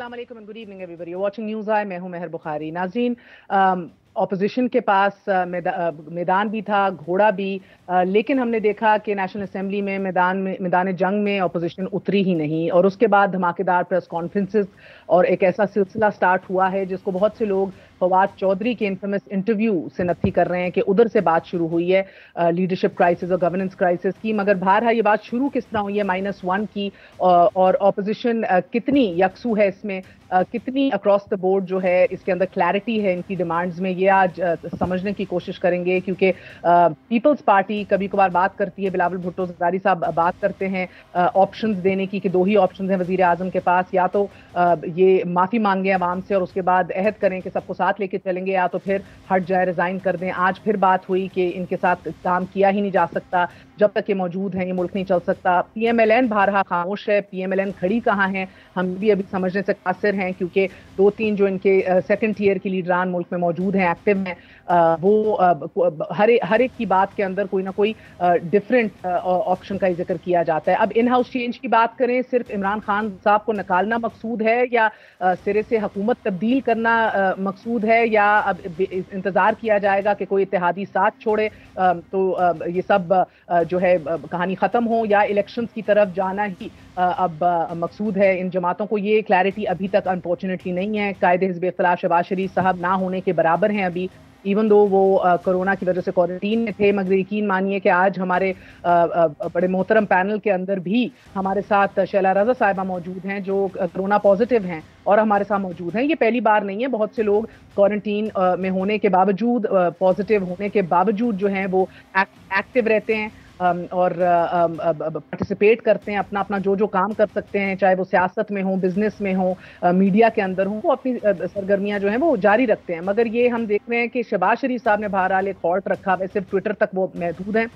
अस्सलाम वालेकुम and good evening everybody, watching news I. मैं हूं महर बुखारी। नाज़रीन, ऑपोजिशन के पास मैदान भी था, घोड़ा भी, लेकिन हमने देखा कि नेशनल असेंबली में मैदान जंग में ऑपोजिशन उतरी ही नहीं, और उसके बाद धमाकेदार प्रेस कॉन्फ्रेंसेस और एक ऐसा सिलसिला स्टार्ट हुआ है जिसको बहुत से लोग फवाद चौधरी के इन्फेमस इंटरव्यू से नफी कर रहे हैं कि उधर से बात शुरू हुई है लीडरशिप क्राइसिस और गवर्नेंस क्राइसिस की। मगर बहरहाल ये बात शुरू किस तरह हुई है -1 की, और ऑपोजिशन कितनी यकसू है इसमें, कितनी अक्रॉस द बोर्ड जो है इसके अंदर क्लैरिटी है इनकी डिमांड्स में, ये आज समझने की कोशिश करेंगे। क्योंकि पीपल्स पार्टी कभी कभार बात करती है, बिलावल भुट्टो ज़रदारी साहब बात करते हैं ऑप्शंस देने की कि दो ही ऑप्शंस हैं वजीर आजम के पास, या तो ये माफ़ी मांगे अवाम से और उसके बाद अहद करें कि सबको साथ लेके चलेंगे, या तो फिर हट जाए, रिजाइन कर दें। आज फिर बात हुई कि इनके साथ काम किया ही नहीं जा सकता, जब तक ये मौजूद हैं ये मुल्क नहीं चल सकता। PMLN बहरहाल खामोश है, PMLN खड़ी कहाँ है हम भी अभी समझने से कासिर हैं, क्योंकि 2-3 जो इनके सेकंड टियर की लीडरान मुल्क में मौजूद हैं, एक्टिव हैं, वो हर एक की बात के अंदर कोई ना कोई डिफरेंट ऑप्शन का जिक्र किया जाता है। अब इन हाउस चेंज की बात करें, सिर्फ इमरान खान साहब को निकालना मकसूद है, या सिरे से हुकूमत तब्दील करना मकसूद है, या अब इंतजार किया जाएगा कि कोई इत्तेहादी साथ छोड़े तो ये सब जो है कहानी खत्म हो, या इलेक्शंस की तरफ जाना ही अब मकसूद है इन जमातों को। ये क्लैरिटी अभी तक अनफॉर्चुनेटली नहीं है। कायदे हिज़्ब इख्तिलाफ शहबाज शरीफ साहब ना होने के बराबर हैं अभी, इवन दो वो कोरोना की वजह से क्वारंटीन में थे। मगर यकीन मानिए कि आज हमारे बड़े मोहतरम पैनल के अंदर भी हमारे साथ शैला रज़ा साहिबा मौजूद हैं जो कोरोना पॉजिटिव हैं और हमारे साथ मौजूद हैं। ये पहली बार नहीं है, बहुत से लोग क्वारंटीन में होने के बावजूद, पॉजिटिव होने के बावजूद जो हैं वो एक्टिव रहते हैं और पार्टिसिपेट करते हैं, अपना अपना जो काम कर सकते हैं, चाहे वो सियासत में हो, बिजनेस में हो, मीडिया के अंदर हो, वो अपनी सरगर्मियां जो हैं वो जारी रखते हैं। मगर ये हम देख रहे हैं कि शहबाज शरीफ साहब ने बहरहाल एक हॉल्ट रखा है, सिर्फ ट्विटर तक वो महदूद हैं।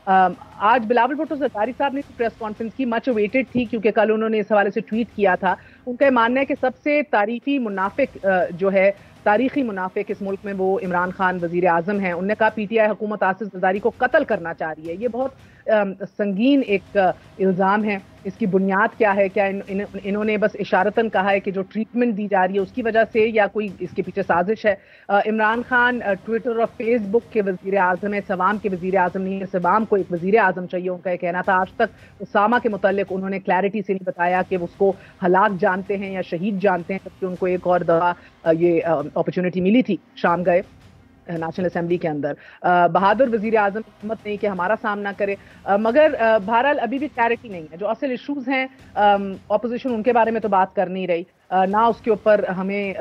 आज बिलावल भुट्टो ज़रदारी साहब ने प्रेस कॉन्फ्रेंस की, मच अवेटेड थी, क्योंकि कल उन्होंने इस हवाले से ट्वीट किया था। उनका मानना है कि सबसे तारीखी मुनाफिक जो है, तारीखी मुनाफिक इस मुल्क में, वो इमरान खान वजीर आजम हैं। उन्होंने कहा PTI हुकूमत आसिफ ज़रदारी को कत्ल करना चाह रही है। ये बहुत संगीन एक इल्ज़ाम है। इसकी बुनियाद क्या है? क्या इन्होंने बस इशारतन कहा है कि जो ट्रीटमेंट दी जा रही है उसकी वजह से, या कोई इसके पीछे साजिश है? इमरान खान ट्विटर और फेसबुक के वजीर आजम है, सवाम के वजीर आजम नहीं है। सवाम को एक वजीर आजम चाहिए, उनका ये कहना था। आज तक उसामा के मुतालिक उन्होंने क्लैरिटी से नहीं बताया कि उसको हलाक जानते हैं या शहीद जानते हैं, जबकि उनको एक और दफा ये अपॉर्चुनिटी मिली थी शाम गए नेशनल असेंबली के अंदर। बहादुर वजीर आजम हिम्मत नहीं कि हमारा सामना करे, मगर बहरहाल अभी भी क्लैरिटी नहीं है। जो असल इशूज़ हैं ऑपोजिशन उनके बारे में तो बात कर नहीं रही, ना उसके ऊपर हमें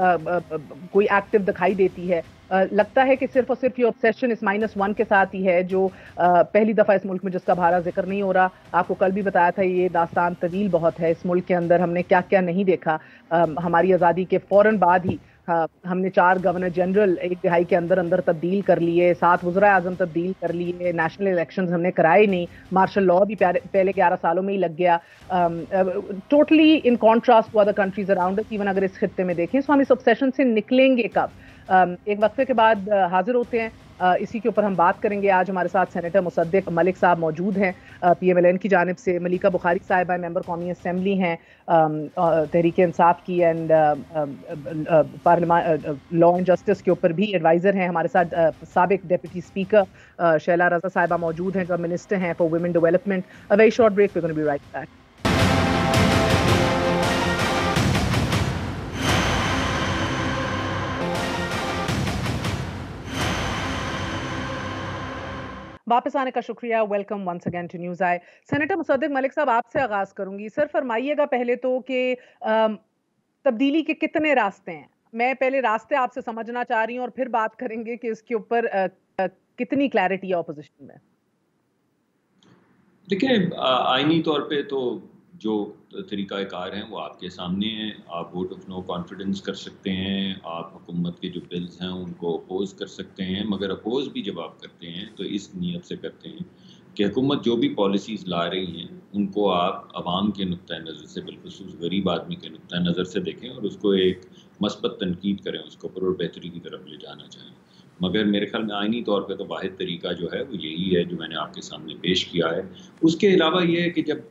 कोई एक्टिव दिखाई देती है। लगता है कि सिर्फ और सिर्फ ये ऑब्सेशन इस -1 के साथ ही है, जो पहली दफ़ा इस मुल्क में जिसका भारा जिक्र नहीं हो रहा। आपको कल भी बताया था, ये दास्तान तवील बहुत है। इस मुल्क के अंदर हमने क्या क्या नहीं देखा। हमारी आज़ादी के फ़ौरन बाद ही हमने 4 गवर्नर जनरल एक दिहाई के अंदर अंदर तब्दील कर लिए, 7 वज़रा आज़म तब्दील कर लिए, नेशनल इलेक्शंस हमने कराए नहीं, मार्शल लॉ भी पहले 11 सालों में ही लग गया, totally in contrast to other countries around us, even अगर इस खित्ते में देखें। सो हम इस ऑब्सेशन से निकलेंगे कब? एक वक्फे के बाद हाजिर होते हैं, इसी के ऊपर हम बात करेंगे। आज हमारे साथ सेनेटर मुसद्दिक मलिक साहब मौजूद हैं PMLN की जानिब से, मलिका बुखारी साहिबा मेंबर कौमी असेंबली हैं तहरीक इंसाफ की, and parliament law and justice के ऊपर भी एडवाइज़र हैं। हमारे साथ साबिक डिप्टी स्पीकर शैला रज़ा साहिबा मौजूद हैं जो मिनिस्टर हैं for women development. A very short break, we are going to be right back. वापस आने का शुक्रिया। Welcome once again to News Eye. Senator Musadik Malik साहब, आपसे आगाज करूंगी। सर, फरमाइएगा पहले तो कि तब्दीली के कितने रास्ते हैं? मैं पहले रास्ते आपसे समझना चाह रही हूँ और फिर बात करेंगे कि इसके ऊपर कितनी क्लैरिटी है ऑपोजिशन में। देखिए, आईनी तौर पे तो जो तरीक़ाकार हैं वो आपके सामने हैं। आप वोट ऑफ नो कॉन्फिडेंस कर सकते हैं, आप हुकूमत के जो बिल्स हैं उनको अपोज़ कर सकते हैं, मगर अपोज़ भी जब आप करते हैं तो इस नीयत से करते हैं कि हुकूमत जो भी पॉलिसीज़ ला रही हैं उनको आप आवाम के नुक्ता नज़र से, बिलखुसूस गरीब आदमी के नुक्ता नज़र से देखें और उसको एक मस्बत तनकीद करें, उसको ऊपर और बेहतरी की तरफ ले जाना चाहें। मगर मेरे ख्याल में आइनी तौर पे तो वाहिद तरीका जो है वो यही है जो मैंने आपके सामने पेश किया है। उसके अलावा ये है कि जब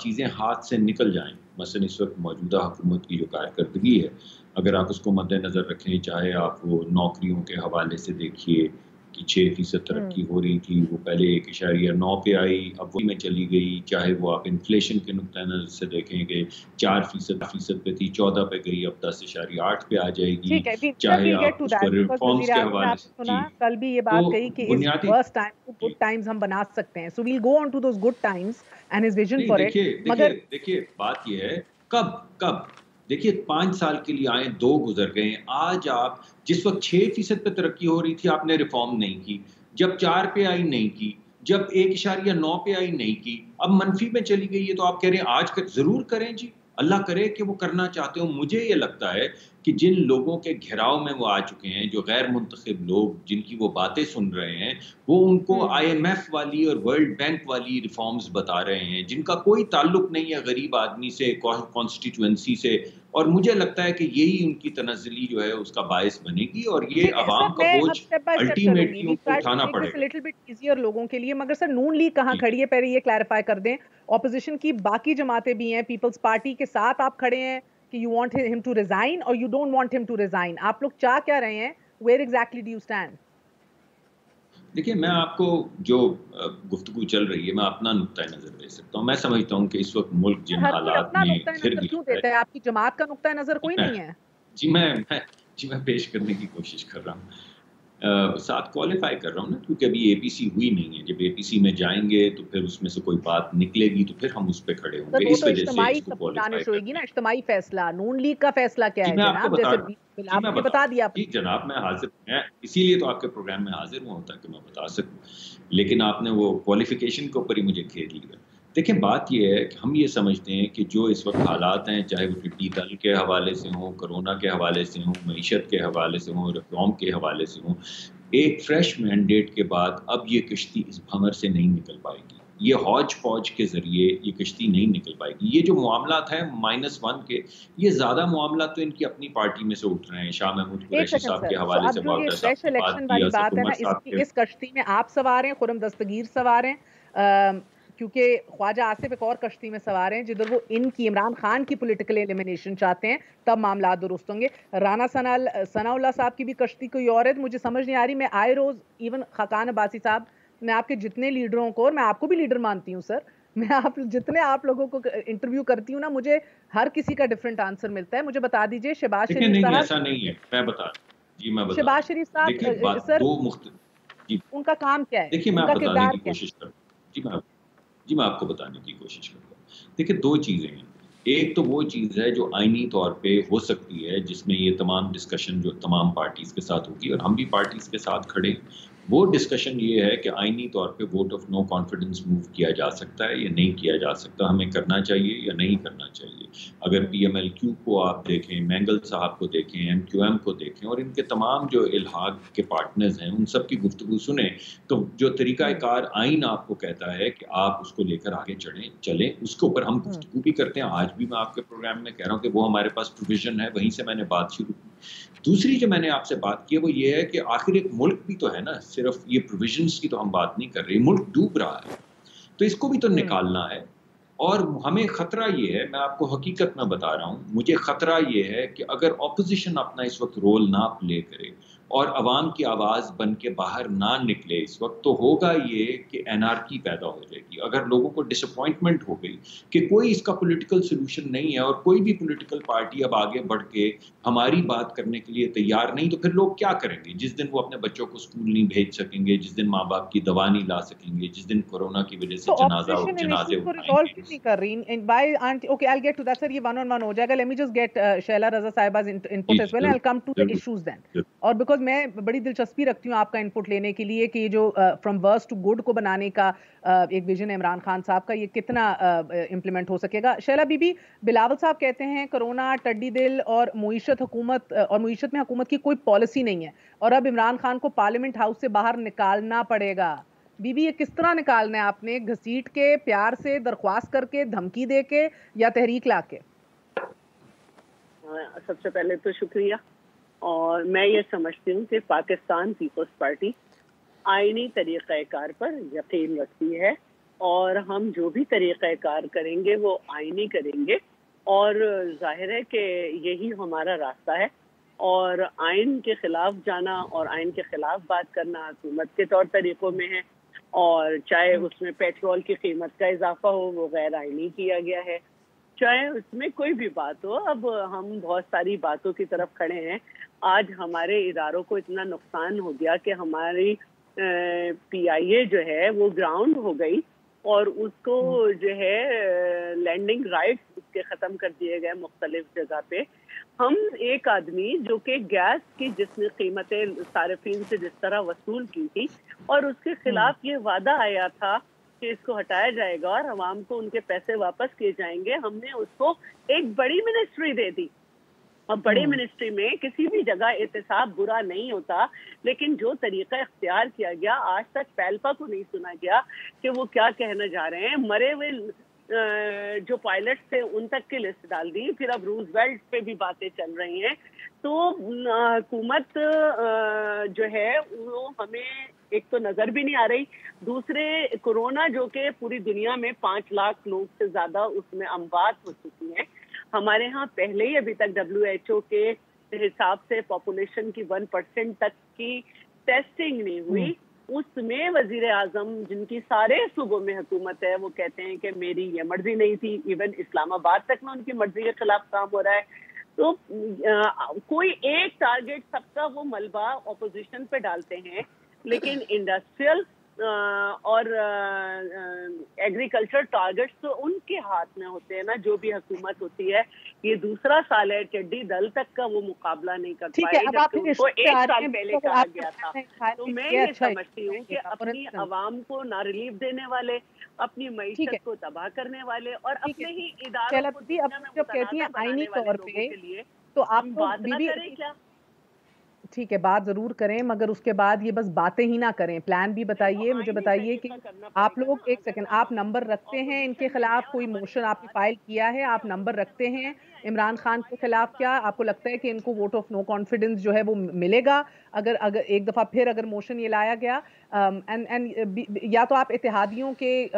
चीज़ें हाथ से निकल जाएं मसलन इस वक्त मौजूदा हुकूमत की जो कारकर्दगी है, अगर आप उसको मद्देनज़र रखें, चाहे आप वो नौकरियों के हवाले से देखिए कि 6% तरक्की हो रही थी, वो पहले 1.9 पे आई, अब वही में चली गई। चाहे वो आप इन्फ्लेशन के नुक्ता नज़र से देखें कि 4% पे थी, 14 पे गई, अब 10.8 पे आ जाएगी। ठीक है, चाहे we'll get आप to उसको that because रिफॉर्म्स वज़ीर के आज़म ने हवाले से आपने सुना जी, कल भी ये तो बात कही कि इस बुनियादी वर्स्ट टाइम को गुड जी, टाइम्स हम बना सकते हैं। So we'll go on to those good times and his vision नहीं फॉर इट। देखिए देखिए मगर देखिए बात ये है, कब कब देखिए 5 साल के लिए आए, 2 गुजर गए। आज आप जिस वक्त 6% पे तरक्की हो रही थी, आपने रिफॉर्म नहीं की। जब 4 पे आई नहीं की, जब 1.9 पे आई नहीं की, अब मनफी में चली गई है, तो आप कह रहे हैं आज जरूर करें जी। अल्लाह करे कि वो करना चाहते हो। मुझे ये लगता है कि जिन लोगों के घेराव में वो आ चुके हैं, जो गैर मुंतखब लोग जिनकी वो बातें सुन रहे हैं, वो उनको IMF वाली और वर्ल्ड बैंक वाली रिफॉर्म्स बता रहे हैं, जिनका कोई ताल्लुक नहीं है गरीब आदमी से, कॉन्स्टिट्यूएंसी से। और मुझे लगता है कि यही उनकी तनज़्ज़ुली जो है उसका बायस बनेगी, और ये ठीक है सर, अवाम का मैं बोझ अब स्टेप बाय स्टेप चलूंगी। अल्टीमेटली वी उनको ट्राई टू उठाना मेक दिस अ पड़ेगा। लिटिल बिट इजियर लोगों के लिए। मगर सर नून लीग कहाँ जी खड़ी है, पहले ये क्लैरिफाई कर दें। ऑपोजिशन की बाकी जमातें भी हैं, पीपल्स पार्टी के साथ आप खड़े हैं कि you want him to resign और you don't want him to resign. आप लोग चाह क्या रहे हैं? Where exactly do you stand? देखिए, मैं आपको जो गुफ्तगू चल रही है, मैं अपना नुक्ता नज़र दे सकता हूँ। मैं समझता हूँ कि इस वक्त मुल्क जिन हर कोई हालात अपना में नुक्ता घिर नजर क्यों गया है। देता है? आपकी जमात का नुक्ता नजर जी कोई मैं नहीं है? जी मैं जी मैं पेश करने की कोशिश कर रहा हूँ। साथ क्वालिफ़ाई कर रहा हूँ ना, क्योंकि अभी एपीसी हुई नहीं है। जब एपीसी में जाएँगे तो फिर उसमें से कोई बात निकलेगी, तो फिर हम उस पे खड़े सर होंगे। वो इस तो वजह से इज्तिमाई इसको सबकी क्वालिफ़ाई दानिश होगी करने ना, की। इज्तिमाई फैसला। नून लीग का फैसला क्या जी, है मैं आपको जनाब? बता जैसे रहा हूँ। जी, बिलावल मैं ने बता बता रहा हूँ। दिया जी, आपने। जनाब मैं हाज़िर, मैं इसीलिए तो आपके प्रोग्राम में हाज़िर हुआ हूँ ताकि मैं बता सकूँ। लेकिन आपने वो क्वालिफ़िकेशन के ऊपर ही मुझे घेर लिया। देखिए, बात ये है कि हम ये समझते हैं कि जो इस वक़्त हालात हैं, चाहे वो टिड्डी दल के हवाले से हों, कोरोना के हवाले से हों, मईशत के हवाले से हों, रिफ़ॉर्म के हवाले से हों, एक फ्रेश मैंडेट के बाद अब ये कश्ती इस भंवर से नहीं निकल पाएगी। ये हौच-पौच के ज़रिए ये कश्ती नहीं निकल पाएगी। ये जो मामलात हैं -1 के, ये ज़्यादा मामला तो इनकी अपनी पार्टी में से उठ रहे हैं। शाह महमूद एक कुरैशी सेकंड साहब के सर, सो हवाले अब से जो ये बावड़ा साहब फ्रेश ने बात इलेक्शन की, वाली असद बात है उमर ना, साहब के। इस कश्ती में आप सवार हैं, खुर्रम दस्तगीर सवार हैं, क्योंकि ख्वाजा आसिफ एक और कश्ती में सवार हैं जिधर वो इनकी इमरान खान की पॉलिटिकल एलिमिनेशन चाहते हैं, तब मामला दुरुस्त होंगे। राना सनाउल्लाह साहब की भी कश्ती कोई और है, तो मुझे समझ नहीं आ रही। मैं आए रोज इवन खाकान अब्बासी साहब, मैं आपके जितने लीडरों को, और मैं आपको भी लीडर मानती हूँ सर, मैं जितने आप लोगों को इंटरव्यू करती हूँ ना, मुझे हर किसी का डिफरेंट आंसर मिलता है। मुझे बता दीजिए शहबाज देखिए, शरीफ नहीं साहब। ऐसा नहीं है, मैं बता रहा हूँ। जी, मैं बता रहा शहबाज हूँ। शरीफ साहब देखिए, बात सर, 2 मुख्त जी, उनका काम क्या है? देखिए मैं उनका बताने किरदार की क्या है? कोशिश करता हूँ। जी मैं आपको बताने की कोशिश करता हूँ। देखिए 2 चीज़ें हैं। एक तो वो चीज़ है जो आईनी तौर पे हो सकती है, जिसमें ये तमाम डिस्कशन जो तमाम पार्टीज़ के साथ होगी, और हम भी पार्टीज़ के साथ खड़े हैं। वो डिस्कशन ये है कि आईनी तौर पे vote of no confidence move किया जा सकता है या नहीं किया जा सकता, हमें करना चाहिए या नहीं करना चाहिए। अगर पीएमएलक्यू को आप देखें, मैंगल साहब को देखें, एमक्यूएम को देखें, और इनके तमाम जो इल्हाक के पार्टनर्स हैं, उन सब की गुफ्तगू सुने, तो जो तरीक़ाकार आइन आपको कहता है कि आप उसको लेकर आगे चलें, उसके ऊपर हम गुफ्तगू भी करते हैं। आज भी मैं आपके प्रोग्राम में कह रहा हूँ कि वो हमारे पास प्रोविज़न है, वहीं से मैंने बात शुरू की। दूसरी जो मैंने आपसे बात की है वो ये है कि आखिर एक मुल्क भी तो है ना, सिर्फ़ ये प्रोविज़न्स की तो हम बात नहीं कर रहे, मुल्क डूब रहा है, तो इसको भी तो निकालना है। और हमें ख़तरा ये है, मैं आपको हकीकत में बता रहा हूँ, मुझे ख़तरा ये है कि अगर ऑपोज़िशन अपना इस वक़्त रोल ना प्ले करे और अवाम की आवाज़ बन के बाहर ना निकले इस वक़्त, तो होगा ये कि एनार्की पैदा हो जाएगी। अगर लोगों को डिसअपॉइंटमेंट हो गई कि कोई इसका पॉलिटिकल सॉल्यूशन नहीं है और कोई भी पॉलिटिकल पार्टी अब आगे बढ़ के हमारी बात करने के लिए तैयार नहीं, तो फिर लोग क्या करेंगे? जिस दिन वो अपने बच्चों को स्कूल नहीं भेज सकेंगे, जिस दिन माँ-बाप की दवा नहीं ला सकेंगे, जिस दिन कोरोना की वजह से तो ऑपोजिशन इन जनाज़े इश्यूज को रिजॉल्व उठाएँगे। क्यों नहीं कर रही? Why aren't okay, I will get to that sir, ये वन ऑन वन हो जाएगा। Let me just get Shaila Raza साहिबा's जी, इनपुट एज़ जी, वेल एंड आई ज़रूर, विल कम टू द ज़रूर, इश्यूज देन। ज़रूर। और बिकॉज़ मैं बड़ी दिलचस्पी रखती हूँ आपका इनपुट लेने के लिए कि ये जो फ्रॉम वर्स्ट टू गुड को बनाने का एक विजन है इमरान खान साहब का, ये कितना इम्प्लीमेंट हो सकेगा। शैला बीबी, बिलावल साहब कहते हैं कोरोना, टड्डी दिल और मुईशत हुकूमत और मुईशत में हुकूमत की कोई पॉलिसी नहीं है और अब इमरान खान को पार्लियामेंट हाउस से बाहर निकालना पड़ेगा। बीबी, ये किस तरह निकालना है आपने? घसीट के, प्यार से, दरख्वास्त करके, धमकी दे के, या तहरीक लाके? सबसे पहले तो शुक्रिया। और मैं ये समझती हूँ कि पाकिस्तान पीपल्स पार्टी आईनी तरीक़ाकार पर यकीन रखती है और हम जो भी तरीक़ाकार करेंगे वो आईनी करेंगे और जाहिर है कि यही हमारा रास्ता है। और आइन के खिलाफ जाना और आइन के खिलाफ बात करना हुकूमत के तौर तरीकों में है, और चाहे उसमें पेट्रोल की कीमत का इजाफा हो वो गैर आइनी किया गया है, चाहे उसमें कोई भी बात हो। अब हम बहुत सारी बातों की तरफ खड़े हैं। आज हमारे इदारों को इतना नुकसान हो गया कि हमारी PIA जो है वो ग्राउंड हो गई और उसको जो है लैंडिंग राइट्स उसके ख़त्म कर दिए गए मुख्तलिफ जगह पे। हम एक आदमी जो कि गैस की जिसने कीमतें सार्फिन से जिस तरह वसूल की थी और उसके खिलाफ ये वादा आया था कि इसको हटाया जाएगा और अवाम को उनके पैसे वापस किए जाएंगे, हमने उसको एक बड़ी मिनिस्ट्री दे दी। अब बड़ी मिनिस्ट्री में किसी भी जगह एहतसाब बुरा नहीं होता, लेकिन जो तरीका इख्तियार किया गया आज तक पैल्पा को नहीं सुना गया कि वो क्या कहना जा रहे हैं। मरे हुए जो पायलट थे उन तक की लिस्ट डाल दी, फिर अब रूजवेल्ट पे भी बातें चल रही हैं। तो हुकूमत जो है वो हमें एक तो नजर भी नहीं आ रही, दूसरे कोरोना जो कि पूरी दुनिया में 5 लाख लोग से ज्यादा उसमें अमवात हो चुकी हैं। हमारे यहाँ पहले ही अभी तक WHO के हिसाब से पॉपुलेशन की 1% तक की टेस्टिंग नहीं हुई। उसमें वजीर आजम जिनकी सारे सूबों में हुकूमत है वो कहते हैं कि मेरी ये मर्जी नहीं थी। इवन इस्लामाबाद तक में उनकी मर्जी के खिलाफ काम हो रहा है। तो कोई एक टारगेट सबका वो मलबा ऑपोजिशन पे डालते हैं, लेकिन इंडस्ट्रियल और एग्रीकल्चर टारगेट्स तो उनके हाथ में होते हैं ना। जो भी हुकूमत होती है, ये दूसरा साल है, टिड्डी दल तक का वो मुकाबला नहीं कर पाए जबकि उनको 1 साल पहले कहा गया था। तो मैं ये समझती हूँ कि अपनी आवाम को ना रिलीफ देने वाले, अपनी मईशत को तबाह करने वाले और अपने ही इदारों को जब कहती हैं आईनी तौर पे तो आप बात ना करें क्या? ठीक है, बात जरूर करें, मगर उसके बाद ये बस बातें ही ना करें, प्लान भी बताइए। मुझे बताइए कि आप लोग, एक सेकंड, आप नंबर रखते हैं इनके खिलाफ? कोई मोशन आपने फाइल किया है? आप नंबर रखते हैं इमरान खान के खिलाफ? क्या आपको लगता है कि इनको वोट ऑफ नो कॉन्फिडेंस जो है वो मिलेगा अगर एक दफा फिर अगर मोशन ये लाया गया? या तो आप इत्तेहादियों के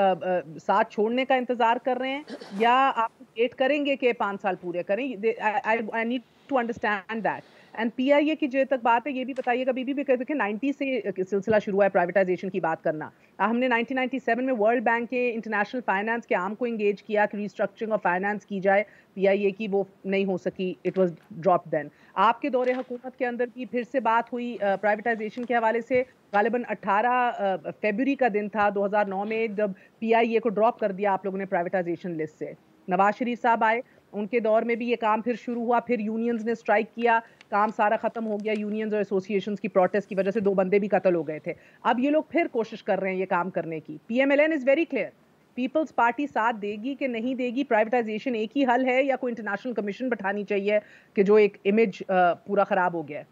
साथ छोड़ने का इंतजार कर रहे हैं या आप वेट करेंगे कि 5 साल पूरे करें? I need to understand that. And PIA की जो तक बात है ये भी बताइएगा। बीबी भी कहते हैं 90 से सिलसिला शुरू है प्राइवेटाइजेशन की बात करना। हमने 1997 में वर्ल्ड बैंक के इंटरनेशनल फाइनेंस के आर्म को एंगेज किया कि रिस्ट्रक्चरिंग ऑफ फाइनेंस की जाए। PIA की वो नहीं हो सकी, इट वाज ड्रॉप देन। आपके दौरे हुकूमत के अंदर भी फिर से बात हुई प्राइवेटाइजेशन के हवाले से। गालिबन 18 फरवरी का दिन था 2009 में जब PIA को ड्रॉप कर दिया आप लोगों ने प्राइवेटाइजेशन लिस्ट से। नवाज शरीफ साहब आए, उनके दौर में भी ये काम फिर शुरू हुआ, फिर यूनियंस ने स्ट्राइक किया, काम सारा खत्म हो गया। यूनियंस और एसोसिएशंस की प्रोटेस्ट की वजह से 2 बंदे भी कत्ल हो गए थे। अब ये लोग फिर कोशिश कर रहे हैं ये काम करने की। PMLN is very clear, Peoples Party साथ देगी कि नहीं देगी? प्राइवेटाइजेशन एक ही हल है या कोई इंटरनेशनल कमीशन बैठानी चाहिए कि जो एक इमेज पूरा खराब हो गया है?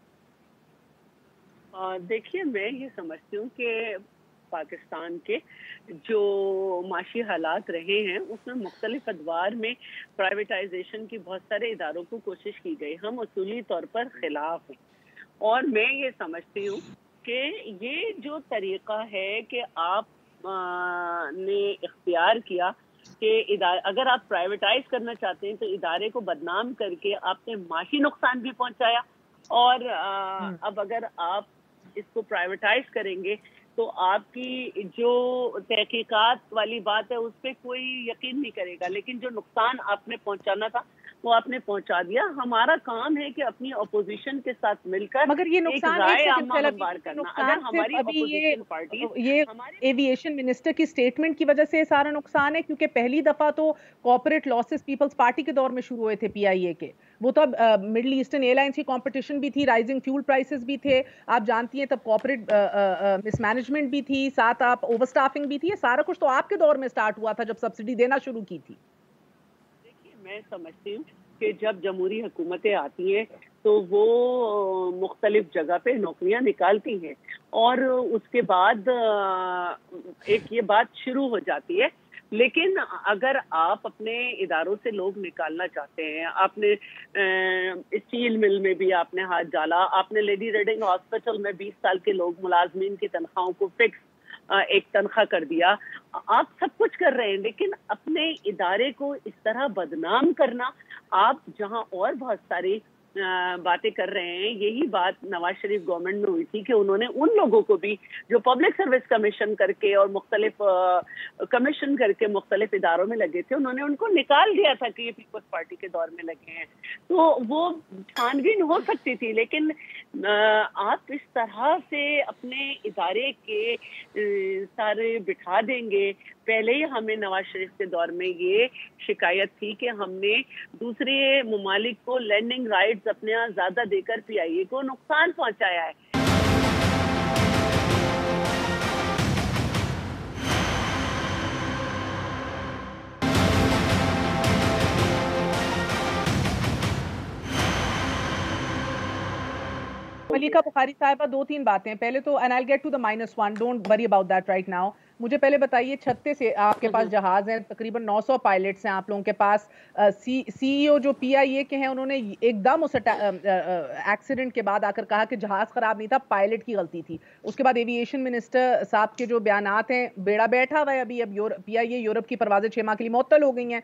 देखिए, मैं ये समझती हूँ कि पाकिस्तान के जो माशी हालात रहे हैं उसमें मुख्तलिफ अदवार में प्राइवेटाइजेशन की बहुत सारे इदारों को कोशिश की गई। हम उसूली तौर पर खिलाफ हैं और मैं ये समझती हूँ कि ये जो तरीका है कि आप ने इख्तियार किया कि अगर आप प्राइवेटाइज करना चाहते हैं तो इदारे को बदनाम करके आपने माशी नुकसान भी पहुंचाया और अब अगर आप इसको प्राइवेटाइज करेंगे तो आपकी जो तहकीकात वाली बात है उस पर कोई यकीन नहीं करेगा, लेकिन जो नुकसान आपने पहुंचाना था वो आपने पहुंचा दिया। हमारा काम है कि अपनी अपोजिशन के साथ मिलकर मगर ये नुकसान एक हमवार करना। अगर हमारी अपोजिशन पार्टी, ये एविएशन मिनिस्टर की स्टेटमेंट की वजह से सारा नुकसान है, क्योंकि पहली दफा तो कॉर्पोरेट लॉसेस पीपल्स पार्टी के दौर में शुरू हुए थे PIA के। वो तो अब मिडिल ईस्टर्न एयरलाइंस की कंपटीशन भी थी, राइजिंग फ्यूल प्राइसेस भी थे, आप जानती हैं, तब कॉर्पोरेट मिसमैनेजमेंट भी थी, साथ आप ओवरस्टाफिंग भी थी। ये सारा कुछ तो आपके दौर में स्टार्ट हुआ था जब सब्सिडी देना शुरू की थी। मैं समझती हूँ कि जब जमहूरी हुकूमतें आती हैं तो वो मुख्तलिफ जगह पे नौकरियां निकालती हैं और उसके बाद एक ये बात शुरू हो जाती है। लेकिन अगर आप अपने इदारों से लोग निकालना चाहते हैं, आपने स्टील मिल में भी आपने हाथ डाला, आपने लेडी रेडिंग हॉस्पिटल में 20 साल के लोग मुलाजमीन की तनख्वाहों को फिक्स एक तनख्वाह कर दिया। आप सब कुछ कर रहे हैं, लेकिन अपने इदारे को इस तरह बदनाम करना, आप जहां और बहुत सारी बातें कर रहे हैं, यही बात नवाज शरीफ गवर्नमेंट में हुई थी कि उन्होंने उन लोगों को भी जो पब्लिक सर्विस कमीशन करके और मुख्तलिफ कमीशन करके मुख्तलिफ इदारों में लगे थे, उन्होंने उनको निकाल दिया था कि ये पीपल्स पार्टी के दौर में लगे हैं। तो वो छानबीन हो सकती थी, लेकिन आप इस तरह से अपने इदारे के सारे बिठा देंगे। पहले ही हमें नवाज शरीफ के दौर में ये शिकायत थी कि हमने दूसरे मुमालिक को लैंडिंग राइट्स अपने यहाँ ज्यादा देकर पीआईए को नुकसान पहुंचाया है। मलिका बुखारी साहिबा, 2-3 बातें। पहले तो and I will get to the -1, don't worry about that right now. मुझे पहले बताइए, 36 आपके पास जहाज हैं, तकरीबन 900 पायलट्स हैं आप लोगों के पास। सीईओ जो पीआईए के हैं, उन्होंने एकदम उस एक्सीडेंट के बाद आकर कहा कि जहाज खराब नहीं था, पायलट की गलती थी। उसके बाद एविएशन मिनिस्टर साहब के जो बयानात हैं, बेड़ा बैठा हुआ है अभी। अब पीआईए यूरोप की परवाजें 6 माह के लिए मुअत्तल हो गई हैं।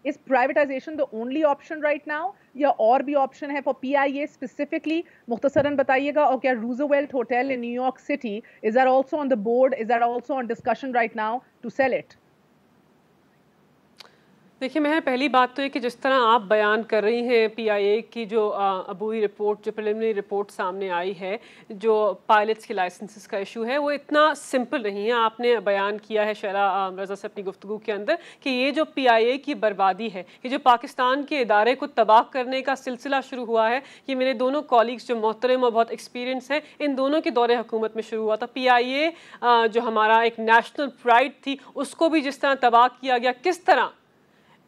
Is privatization the only option right now, या और भी ऑप्शन है फॉर पीआईए स्पेसिफिकली? मुख्तसरन बताइएगा। और क्या Roosevelt hotel in New York city, is that also on the board, is that also on discussion right now to sell it? देखिए मैं पहली बात तो ये कि जिस तरह आप बयान कर रही हैं, पीआईए की जो अबूई रिपोर्ट, जो प्रिलिमिनरी रिपोर्ट सामने आई है, जो पायलट्स के लाइसेंसेस का इशू है, वो इतना सिंपल नहीं है। आपने बयान किया है शैला रज़ा से अपनी गुफ्तगू के अंदर कि ये जो पीआईए की बर्बादी है, ये जो पाकिस्तान के इदारे को तबाह करने का सिलसिला शुरू हुआ है, ये मेरे दोनों कॉलीग्स जो मोहतरम और बहुत एक्सपीरियंस हैं, इन दोनों के दौरे हुकूमत में शुरू हुआ था। पीआईए जो हमारा एक नेशनल प्राइड थी, उसको भी जिस तरह तबाह किया गया, किस तरह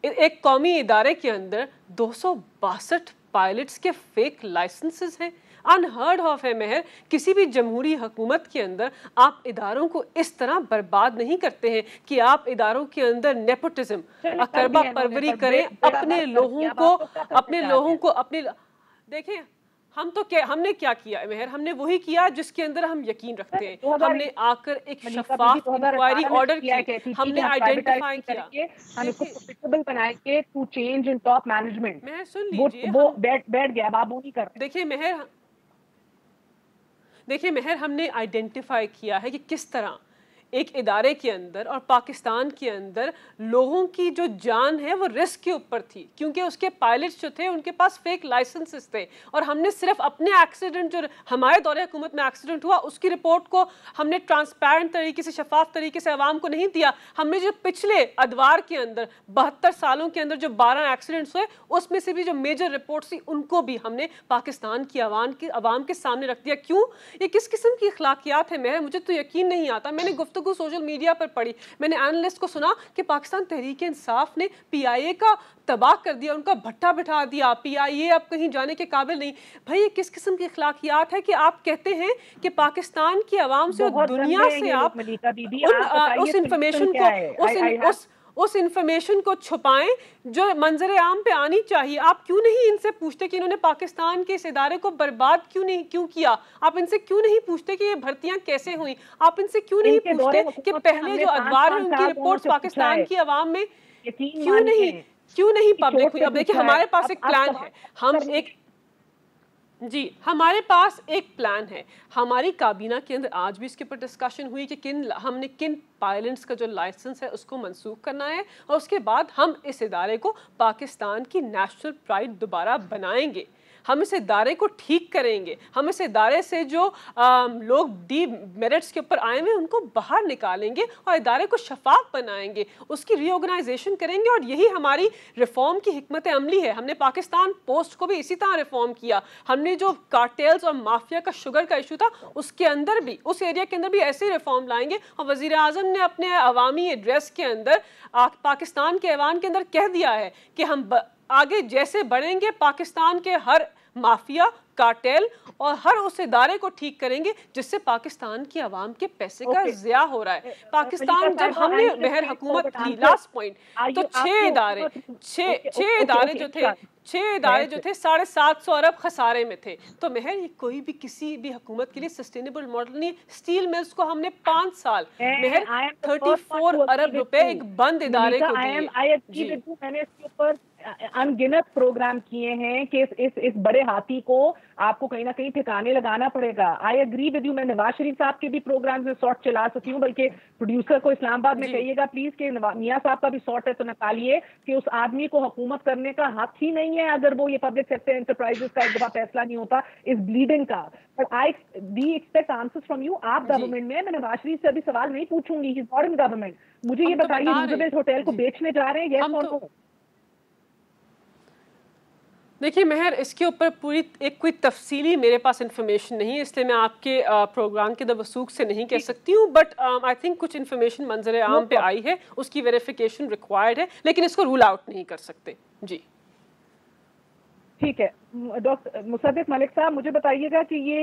एक कौमी इदारे के अंदर 262 पायलट्स के फेक लाइसेंसेस हैं। अनहर्ड ऑफ है मेहर। किसी भी जमहूरी हुकूमत के अंदर आप इदारों को इस तरह बर्बाद नहीं करते हैं कि आप इदारों के अंदर नेपोटिज्म, अकरबा परवरी करें, अपने लोगों को अपने देखें। हमने क्या किया मेहर? हमने वही किया जिसके अंदर हम यकीन रखते हैं। हमने आकर एक शफाफ इंक्वायरी ऑर्डर की, हमने आइडेंटिफाई किया, हम इसको प्रोफिटेबल बनाएंगे to change in top management. मैं सुन लीजिए, वो बैठ गया, अब आप वो नहीं कर रहे। देखिए मेहर, हमने आइडेंटिफाई किया है कि किस तरह एक इदारे के अंदर और पाकिस्तान के अंदर लोगों की जो जान है वो रिस्क के ऊपर थी, क्योंकि उसके पायलट्स जो थे उनके पास फेक लाइसेंसेस थे। और हमने सिर्फ अपने एक्सीडेंट, जो हमारे दौरे हुकूमत में एक्सीडेंट हुआ, उसकी रिपोर्ट को हमने ट्रांसपेरेंट तरीके से, शफाफ तरीके से आवाम को नहीं दिया। हमने जो पिछले अदवार के अंदर 72 सालों के अंदर जो 12 एक्सीडेंट्स हुए, उसमें से भी जो मेजर रिपोर्ट्स थी, उनको भी हमने पाकिस्तान की आवाम के सामने रख दिया। क्यों? ये किस किस्म की अखलाकियात है मेहर? मुझे तो यकीन नहीं आता। मैंने गुफ्तगू सोशल मीडिया पर पढ़ी, मैंने एनालिस्ट को सुना कि पाकिस्तान तहरीक इंसाफ ने पीआईए का तबाह कर दिया, उनका भट्टा बिठा दिया, पीआईए अब कहीं जाने के काबिल नहीं। भाई ये किस किस्म की अखलाकियात है कि आप कहते हैं कि पाकिस्तान की आवाम से, दुनिया से आप उस इंफॉर्मेशन को, उस इंफॉर्मेशन को छुपाएं जो मंजर आम पे आनी चाहिए। आप क्यों नहीं इनसे पूछते कि इन्होंने पाकिस्तान के इस इदारे को बर्बाद क्यों किया? आप इनसे क्यों नहीं पूछते कि ये भर्तियां कैसे हुई? आप इनसे क्यों नहीं पूछते कि पहले जो अखबार है उनकी रिपोर्ट्स पाकिस्तान की आवाम में क्यों नहीं पब्लिक हुई? अब देखिए, हमारे पास एक प्लान है, हमारे पास एक प्लान है। हमारी काबीना के अंदर आज भी इसके ऊपर डिस्कशन हुई कि हमने किन पायलट्स का जो लाइसेंस है उसको मंसूख करना है, और उसके बाद हम इस इदारे को पाकिस्तान की नेशनल प्राइड दोबारा बनाएंगे। हम इस इदारे को ठीक करेंगे, हम इस इदारे से जो लोग डी मेरिट्स के ऊपर आए हुए हैं उनको बाहर निकालेंगे और इदारे को शफाफ बनाएंगे, उसकी रीऑर्गेनाइजेशन करेंगे। और यही हमारी रिफॉर्म की हिकमत अमली है। हमने पाकिस्तान पोस्ट को भी इसी तरह रिफॉर्म किया। हमने जो कार्टेल्स और माफिया का शुगर का इशू था, उसके अंदर भी, उस एरिया के अंदर भी ऐसे ही रिफॉर्म लाएंगे। और वजीर आजम ने अपने अवामी एड्रेस के अंदर पाकिस्तान के ऐवान के अंदर कह दिया है कि हम आगे जैसे बढ़ेंगे, पाकिस्तान के हर माफिया, कार्टेल और हर उस इदारे को ठीक करेंगे जिससे पाकिस्तान की आवाम के पैसे का ज़िया हो रहा है। पाकिस्तान जब हमने मेहर हुकूमत ली, लास्ट पॉइंट, तो छह इदारे जो थे 750 अरब खसारे में थे। तो मेहर ये कोई भी किसी भी हुकूमत के लिए सस्टेनेबल मॉडल नहीं। स्टील मिल्स को हमने 5 साल मेहर 34 अरब रुपए एक बंद इदारे को दिए। मैंने इसके ऊपर अनगिनत प्रोग्राम किए हैं कि इस बड़े हाथी को आपको कहीं ना कहीं ठिकाने लगाना पड़ेगा। I agree with you. मैं नवाज शरीफ साहब के भी प्रोग्राम से शॉर्ट चला सकती हूँ, बल्कि प्रोड्यूसर को इस्लामाबाद में कहिएगा प्लीज कि मियाँ साहब का भी शॉर्ट है तो निकालिए कि उस आदमी को हुकूमत करने का हक ही नहीं है अगर वो ये पब्लिक सेक्टर एंटरप्राइजेस का एक दफा फैसला नहीं होता इस ब्लीडिंग का। But we expect answers from you. आप गवर्नमेंट में, मैं नवाज शरीफ से अभी सवाल नहीं पूछूंगी, he is not in government. मुझे ये बताइए, रूजवेल्ट होटल को बेचने जा रहे हैं, यस और नो? देखिए मेहर, इसके ऊपर पूरी एक कोई तफसीली मेरे पास इंफॉर्मेशन नहीं है, इसलिए मैं आपके प्रोग्राम के वसूख से नहीं कह सकती हूँ। बट आई थिंक कुछ इन्फॉर्मेशन मंजर आम पे आई है, उसकी वेरिफिकेशन रिक्वायर्ड है, लेकिन इसको रूल आउट नहीं कर सकते। जी ठीक है। डॉक्टर मुसद्दिक मलिक साहब, मुझे बताइएगा कि ये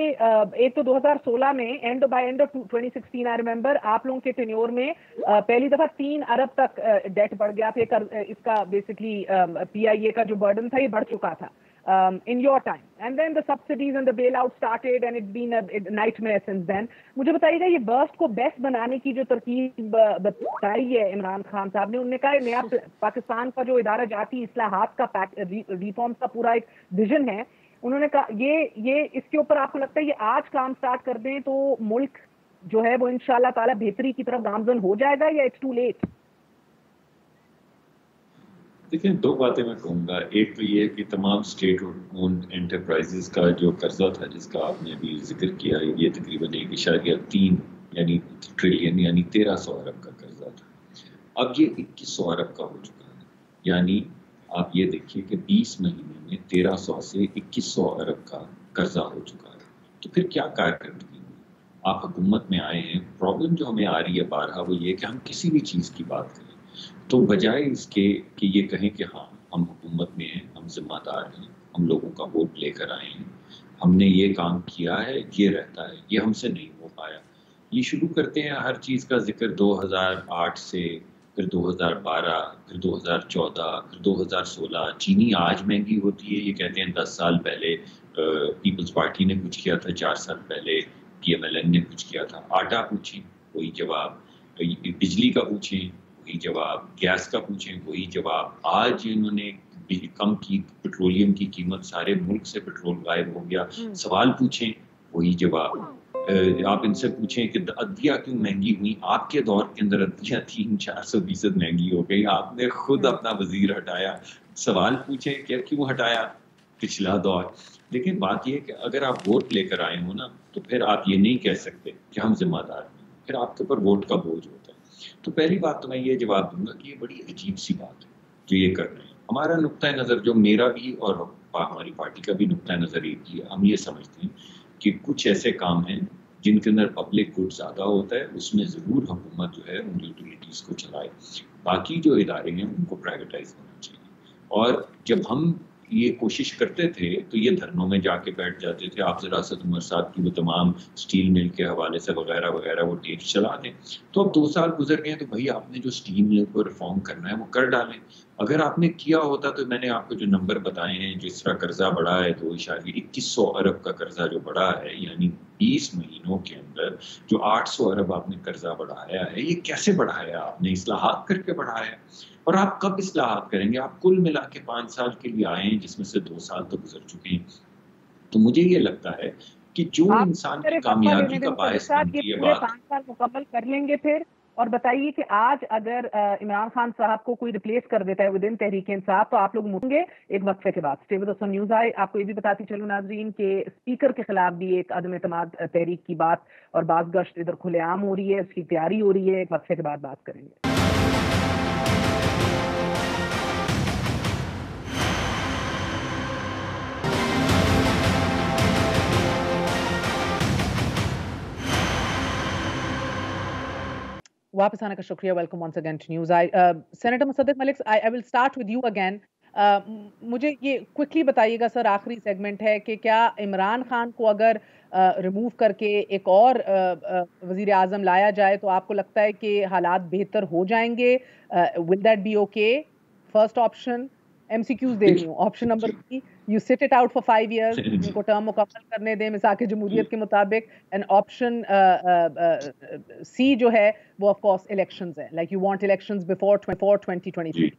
एक तो 2016 में by end of 2016 I remember आप लोगों के टेन्योर में पहली दफा 3 अरब तक डेट बढ़ गया था। इसका बेसिकली पीआईए का जो बर्डन था ये बढ़ चुका था in your time, and then the subsidies and the bailout started and it's been a nightmare since then. मुझे बताइएगा ये बर्स्ट को बेस्ट बनाने की जो तरकीब बताई है इमरान खान साहब ने, उन्होंने कहा नया पाकिस्तान का जो इदारा जाती इस्लाहात का रिफॉर्म्स का पूरा एक विजन है। उन्होंने कहा ये इसके ऊपर आपको लगता है ये आज काम स्टार्ट कर दें तो मुल्क जो है वो इंशाल्लाह ताला बेहतरी की तरफ गामजन हो जाएगा या इट्स टू लेट? देखिए, 2 बातें मैं कहूँगा। एक तो ये कि तमाम स्टेट ओन्ड एंटरप्राइजेस का जो कर्जा था जिसका आपने अभी जिक्र किया, ये तकरीबन 1.3 यानी ट्रिलियन यानी 1300 अरब का कर्जा था। अब ये 2100 अरब का हो चुका है। यानी आप ये देखिए कि 20 महीने में 1300 से 2100 अरब का कर्जा हो चुका है। तो फिर क्या कारकर्दगी हुई? आप हुकूमत में आए हैं, प्रॉब्लम जो हमें आ रही है बारहा वो ये कि हम किसी भी चीज़ की बात करें तो बजाय इसके कि ये कहें कि हाँ हम हुकूमत में हैं, हम जिम्मेदार हैं, हम लोगों का वोट लेकर आए हैं, हमने ये काम किया है, ये रहता है, ये हमसे नहीं हो पाया, ये शुरू करते हैं हर चीज़ का जिक्र 2008 से, फिर 2012, फिर 2014, फिर 2016। चीनी आज महंगी होती है, ये कहते हैं 10 साल पहले पीपल्स पार्टी ने कुछ किया था, 4 साल पहले PMLN ने कुछ किया था। आटा पूछें वही जवाब, बिजली का पूछें वही जवाब, गैस का पूछें वही जवाब। आज इन्होंने कम की पेट्रोलियम की कीमत, सारे मुल्क से पेट्रोल गायब हो गया, सवाल पूछें वही जवाब। आप इनसे पूछें कि अदविया क्यों महंगी हुई? आपके दौर के अंदर अदविया 300-400% महंगी हो गई, आपने खुद अपना वजीर हटाया। सवाल पूछें कि क्यों हटाया पिछला दौर। लेकिन बात यह है कि अगर आप वोट लेकर आए हो ना तो फिर आप ये नहीं कह सकते कि हम जिम्मेदार हैं, फिर आपके ऊपर वोट का बोझ होता है। तो पहली बात तो मैं ये जवाब दूंगा कि ये बड़ी अजीब सी बात है जो ये कर रहे हैं। हमारा नुक्ता नज़र, जो मेरा भी और हमारी पार्टी का भी नुक्ता नज़र एक ही है, हम ये समझते हैं कि कुछ ऐसे काम हैं जिनके अंदर पब्लिक गुड ज़्यादा होता है, उसमें ज़रूर हुकूमत जो है उन यूटिलिटीज़ को चलाए। बाकी जो इदारे हैं उनको प्राइवेटाइज करना चाहिए। और जब हम ये कोशिश करते थे तो ये धरनों में जाके बैठ जाते थे। आप ज़रा असद उमर साहब की वो तमाम स्टील मिल के हवाले से वगैरह वगैरह वो टेप चला दें। तो अब 2 साल गुजर गए तो भाई आपने जो स्टील मिल को रिफॉर्म करना है वो कर डालें। अगर आपने किया होता तो मैंने आपको जो नंबर बताए हैं, जिस तरह कर्जा बढ़ा है 2.2100 अरब का कर्जा जो बढ़ा है, यानी 20 महीनों के अंदर जो 800 अरब आपने कर्जा बढ़ाया है, ये कैसे बढ़ाया? आपने इस्लाहात करके बढ़ाया। और आप कब इस्लाहात करेंगे? आप कुल मिला के 5 साल के लिए आए हैं जिसमें से 2 साल तो गुजर चुके हैं। तो मुझे ये लगता है कि जो इंसान की कामयाबी का बायस बनती है, बात 5 साल मुकम्मल कर लेंगे फिर। और बताइए कि आज अगर इमरान खान साहब को कोई रिप्लेस कर देता है विद इन तहरीक इंसाफ तो आप लोग मुड़ेंगे एक वक्फे के बाद। Stay with us on news I. आपको ये भी बताती चलूं नाजरीन के स्पीकर के खिलाफ भी एक अदम एतमाद तहरीक की बात और बात गश्त इधर खुलेआम हो रही है, उसकी तैयारी हो रही है। एक वक्फे के बाद बात करेंगे। वापस आने का शुक्रिया। Welcome once again to News Eye. Senator Musadik Malik, I will start with you again. मुझे ये क्विकली बताइएगा सर, आखिरी सेगमेंट है कि क्या इमरान खान को अगर रिमूव करके एक और वजीर आजम लाया जाए तो आपको लगता है कि हालात बेहतर हो जाएंगे? Will that be okay? First option, MCQs दे रही हूँ। Option number B, you sit it out for 5 years, इनको टर्म मुकम्मल करने दें मिसाक जमहूरियत के मुताबिक। एंड ऑप्शन सी जो है वो ऑफ कोर्स इलेक्शंस है, like you want elections before 2023।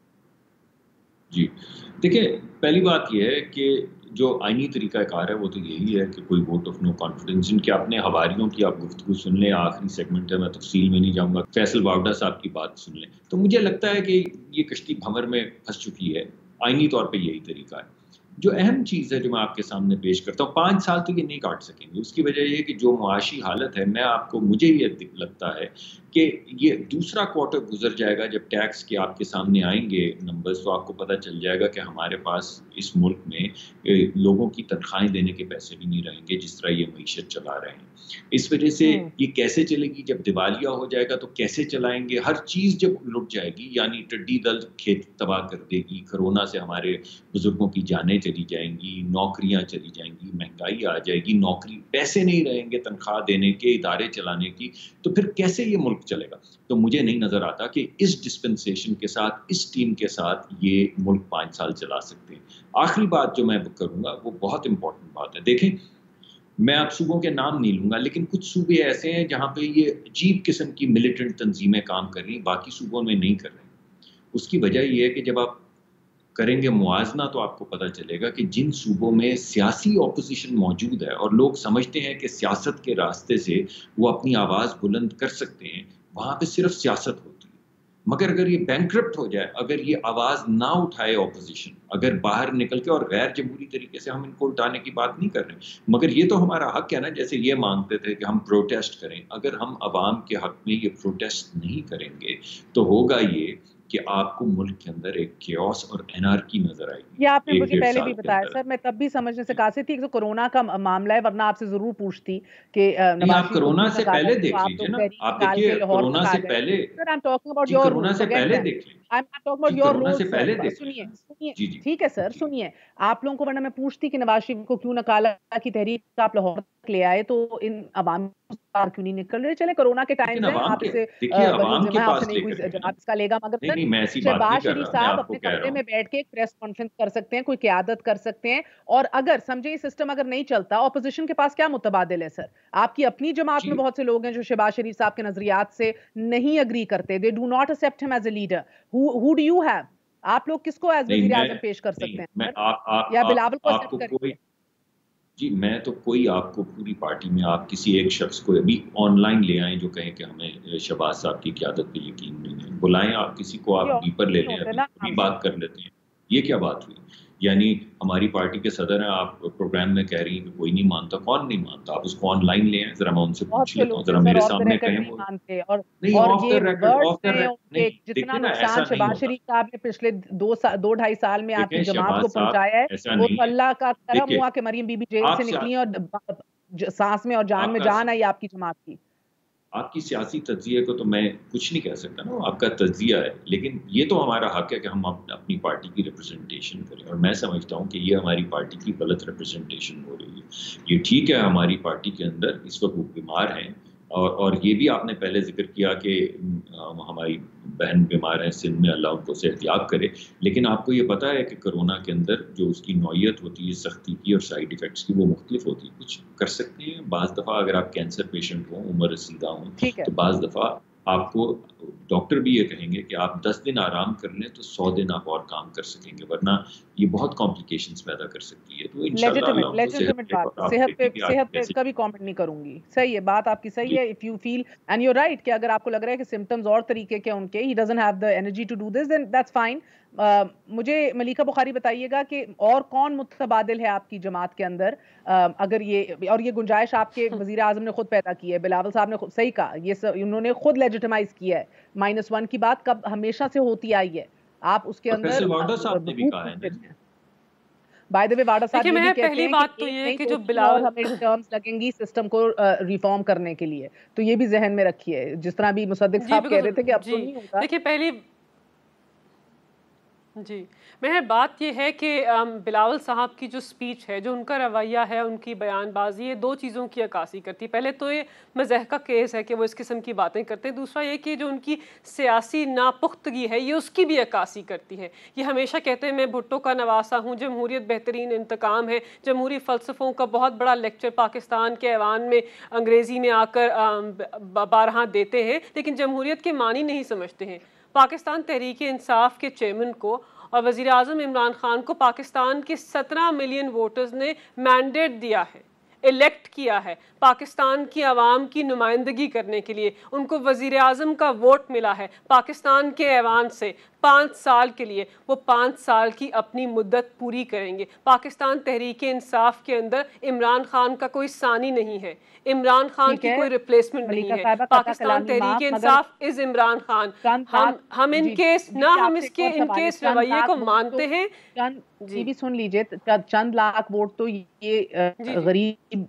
जी, देखिए, पहली बात यह है कि जो आईनी तरीक़ाकार है वो तो यही है कि कोई वोट ऑफ नो कॉन्फिडेंस, जिनके अपने हवारियों की आप गुफ्तगू सुन लें, आखिरी सेगमेंट है, मैं तफसील में नहीं जाऊंगा, फैसल वावडा साहब की बात सुन लें, तो मुझे लगता है कि ये कश्ती भंवर में फंस चुकी है। आईनी तौर पे यही तरीका है। जो अहम चीज़ है जो मैं आपके सामने पेश करता हूँ, 5 साल तो ये नहीं काट सकेंगे। उसकी वजह ये है कि जो मुआशी हालत है, मुझे ये लगता है कि ये दूसरा क्वार्टर गुजर जाएगा जब टैक्स के आपके सामने आएंगे नंबर्स, तो आपको पता चल जाएगा कि हमारे पास इस मुल्क में लोगों की तनख्वाहें देने के पैसे भी नहीं रहेंगे जिस तरह ये मईशत चला रहे हैं। इस वजह से ये कैसे चलेगी? जब दिवालिया हो जाएगा तो कैसे चलाएंगे? हर चीज़ जब लुट जाएगी, यानी टिड्डी दल खेत तबाह कर देगी, कोरोना से हमारे बुजुर्गों की जानें चली जाएंगी, नौकरियां चली जाएंगी, महंगाई आ जाएगी, पैसे नहीं रहेंगे तनख्वाह देने के, इदारे चलाने की, तो फिर कैसे ये मुल्क चलेगा? तो मुझे नहीं नजर आता कि इस डिस्पेंसेशन के साथ, इस टीम के साथ ये मुल्क 5 साल चला सकते हैं। आखिरी बात जो मैं करूंगा वो बहुत इंपॉर्टेंट बात है। देखें, मैं आप सूबों के नाम नहीं लूंगा, लेकिन कुछ सूबे ऐसे हैं जहां पे ये अजीब किस्म की मिलिटेंट तंजीमें काम कर रही, बाकी सूबों में नहीं कर रही। उसकी वजह यह है कि जब आप करेंगे मुआजना तो आपको पता चलेगा कि जिन सूबों में सियासी ऑपोजिशन मौजूद है और लोग समझते हैं कि सियासत के रास्ते से वो अपनी आवाज़ बुलंद कर सकते हैं, वहाँ पे सिर्फ सियासत होती है। मगर अगर ये बैंकरप्ट हो जाए, अगर ये आवाज़ ना उठाए ऑपोजिशन, अगर बाहर निकल के, और गैर जमहूरी तरीके से हम इनको उठाने की बात नहीं कर रहे, मगर ये तो हमारा हक है ना। जैसे ये मांगते थे कि हम प्रोटेस्ट करें, अगर हम अवाम के हक में ये प्रोटेस्ट नहीं करेंगे तो होगा ये कि आपको मुल्क के अंदर एक केओस और एनार्की नजर आएगी। ये आपने मुझे पहले भी बताया सर, मैं तब भी समझने से कासिर थी कि कोरोना का मामला है, वरना आपसे जरूर पूछती कि आप कोरोना से पहले देख लीजिए ना, आप देखिए कोरोना से पहले, sir I am talking about your, corona से पहले देख लीजिए, I am talking about your role. सुनिए सुनिए, ठीक है सर, सुनिए आप लोगों को, वरना मैं पूछती कि नवाज शरीफ को क्यों नकाला की तहरीक आप लाहौर तक ले आए, तो इन अवाम क्यों नहीं निकल रहे? चले कोरोना के टाइम में आप इसे जवाब इसका लेगा, मगर शहबाज शरीफ साहब अपने कमरे में बैठ के एक प्रेस कॉन्फ्रेंस कर सकते हैं, कोई क़यादत कर सकते हैं, और अगर समझे ये सिस्टम अगर नहीं चलता, ऑपोजिशन के पास क्या मुतबादिल है सर? आपकी अपनी जमात में बहुत से लोग हैं जो शहबाज शरीफ साहब के नजरियात से नहीं अग्री करते, they do not accept him as a leader. Who do you have? आप लोग किसको एज वज़ीर आज़म पेश कर सकते हैं? या बिलावल को एक्सेप्ट करेंगे? जी, मैं तो कोई आपको पूरी पार्टी में आप किसी एक शख्स को अभी ऑनलाइन ले आए जो कहें कि हमें शहबाज साहब की क़यादत पे यकीन नहीं है। बुलाएं आप किसी को, आप डीपर ले लें, अभी बात कर लेते हैं। ये क्या बात हुई? यानी हमारी पार्टी के सदर हैं, आप प्रोग्राम में कह रही हैं कि कोई नहीं मानता। कौन नहीं मानता? आप उसको ऑनलाइन ले आए, जरा मैं उनसे पूछ लेता हूँ, जरा मेरे सामने कहें वो नहीं। और ऑफ द रिकॉर्ड जितना नुकसान शहबाज शरीफ साहब ने पिछले 2-2.5 साल में आपकी जमात को पहुंचाया है, वो अल्लाह का करम हुआ कि मरियम बीबी जेल से निकली और सांस में और जान में जान आई आपकी जमात की। आपकी सियासी तज्जिए को तो मैं कुछ नहीं कह सकता ना, आपका तज्जिया है, लेकिन ये तो हमारा हक है कि हम अपनी पार्टी की रिप्रेजेंटेशन करें, और मैं समझता हूँ कि ये हमारी पार्टी की गलत रिप्रेजेंटेशन हो रही है। ये ठीक है, हमारी पार्टी के अंदर इस वक्त वो बीमार हैं, और ये भी आपने पहले जिक्र किया कि हमारी बहन बीमार है सिंध में, अल्लाह उनको सेहतियाब करे, लेकिन आपको ये पता है कि कोरोना के अंदर जो उसकी नौयत होती है, सख्ती की और साइड इफ़ेक्ट्स की, वो मुख्तलिफ होती है। कुछ कर सकते हैं, बाज़ दफ़ा अगर आप कैंसर पेशेंट हों, उम्र रसीदा हों, तो बाज़ दफ़ा आपको डॉक्टर भी ये कहेंगे कि आप 10 दिन आराम कर लें तो 100 दिन आप और काम कर सकेंगे, वरना ये बहुत कॉम्प्लिकेशंस पैदा कर सकती है। तो इंशाल्लाह सेहत पे कभी कमेंट नहीं करूंगी। सही है, बात आपकी सही है। If you feel and you are right कि अगर आपको लग रहा है कि सिम्टम्स और तरीके के उनके, he doesn't have the energy to do this, then that's fine. मुझे मलिका बुखारी बताइएगा कि और कौन मुतबादिल है आपकी जमात के अंदर? अगर ये गुंजाइश आपके वजीर आजम ने खुद पैदा की है, बिलावल साहब ने सही कहा, ये उन्होंने खुद लेजिटिमाइज किया है। -1 की बात कब हमेशा से होती आई है, आप उसके अंदर बाय द वे वाडा साहब ये भी कहते हैं कि ये है कि जो बिलावल हमें टर्म्स लगेंगी सिस्टम को रिफॉर्म करने के लिए, तो ये भी जहन में रखिए, जिस तरह भी मुसद्दिक साहब कह रहे थे कि अब तो नहीं होगा। देखिए, पहली जी, मेहर बात ये है कि बिलावल साहब की जो स्पीच है, जो उनका रवैया है, उनकी बयानबाजी, ये दो चीज़ों की अक्कासी करती है। पहले तो ये मज़ाक का केस है कि वो इस किस्म की बातें करते हैं। दूसरा ये कि जो उनकी सियासी नापुख्तगी है, ये उसकी भी अक्कासी करती है। ये हमेशा कहते हैं मैं भुट्टो का नवासा हूँ, जमहूरियत बेहतरीन इंतकाम है, जमहूरी फ़लसफ़ों का बहुत बड़ा लेक्चर पाकिस्तान के ऐवान में अंग्रेज़ी में आकर बारहा देते हैं, लेकिन जमहूरियत के मानी नहीं समझते हैं। पाकिस्तान तहरीक इंसाफ के चेयरमैन को और वज़ीर आज़म इमरान खान को पाकिस्तान के 17 मिलियन वोटर्स ने मैंडेट दिया है, इलेक्ट किया है पाकिस्तान की आवाम की नुमाइंदगी करने के लिए। उनको वज़ीर आज़म का वोट मिला है पाकिस्तान के ऐवान से 5 साल के लिए। वो 5 साल की अपनी मुद्दत पूरी करेंगे। पाकिस्तान तहरीक इंसाफ के अंदर इमरान खान का कोई सानी नहीं है, इमरान खान की कोई रिप्लेसमेंट नहीं है। पाकिस्तान तहरीक इंसाफ इज इमरान खान। हम इनके इस रवैये को मानते हैं। जी भी सुन लीजिए, चंद लाख वोट तो ये गरीब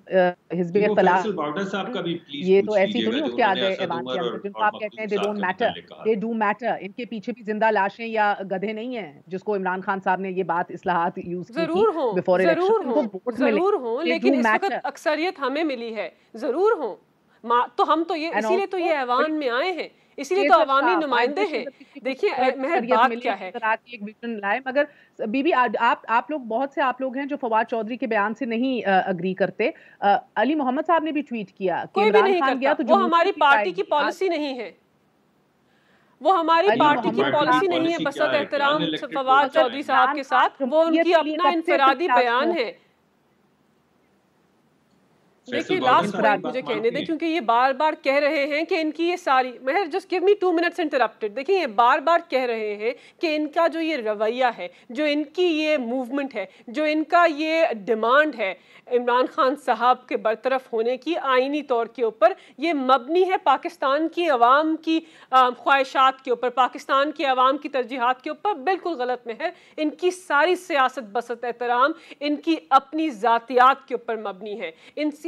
हिज़्ब साहब का भी प्लीज ये तो ऐसी तो नहीं उसके आ गए ऐवान के अंदर, जिनको आप कहते हैं they don't matter, they do matter. इनके पीछे भी जिंदा लाशें या गधे नहीं है, जिसको इमरान खान साहब ने ये बात इस्लाहात यूज की थी बिफोर इलेक्शन। जरूर हो, लेकिन इस वक्त अक्सरियत हमें मिली है, जरूर हो। तो हम तो ये इसीलिए तो ये ऐवान में आए हैं, इसीलिए तो अवामी नुमाइंदे हैं। देखिए मेहर बात क्या है, एक विजन लाए। मगर बीबी आप लोग, बहुत से आप लोग हैं जो फवाद चौधरी के बयान से नहीं अग्री करते। अली मोहम्मद साहब ने भी ट्वीट किया कि इमरान खान गया तो वो हमारी पार्टी की पॉलिसी नहीं है, वो हमारी पार्टी की पॉलिसी नहीं है। बसत एहतराम फवाद चौधरी साहब के साथ, वो उनकी अपना इनफरादी बयान है। देखिए लास्ट पॉइंट मुझे कहने दें, क्योंकि ये बार बार कह रहे हैं कि इनकी ये सारी, मैं just give me 2 minutes interrupted. देखिए ये बार बार कह रहे हैं कि इनका जो ये रवैया है, जो इनकी ये मूवमेंट है, जो इनका ये डिमांड है इमरान खान साहब के बरतरफ होने की आईनी तौर के ऊपर, ये मबनी है पाकिस्तान की अवाम की ख्वाहिशात के ऊपर, पाकिस्तान की अवाम की तरजीहात के ऊपर। बिल्कुल गलत में है। इनकी सारी सियासत बसत एहतराम इनकी अपनी ज़ातियात के ऊपर मबनी है।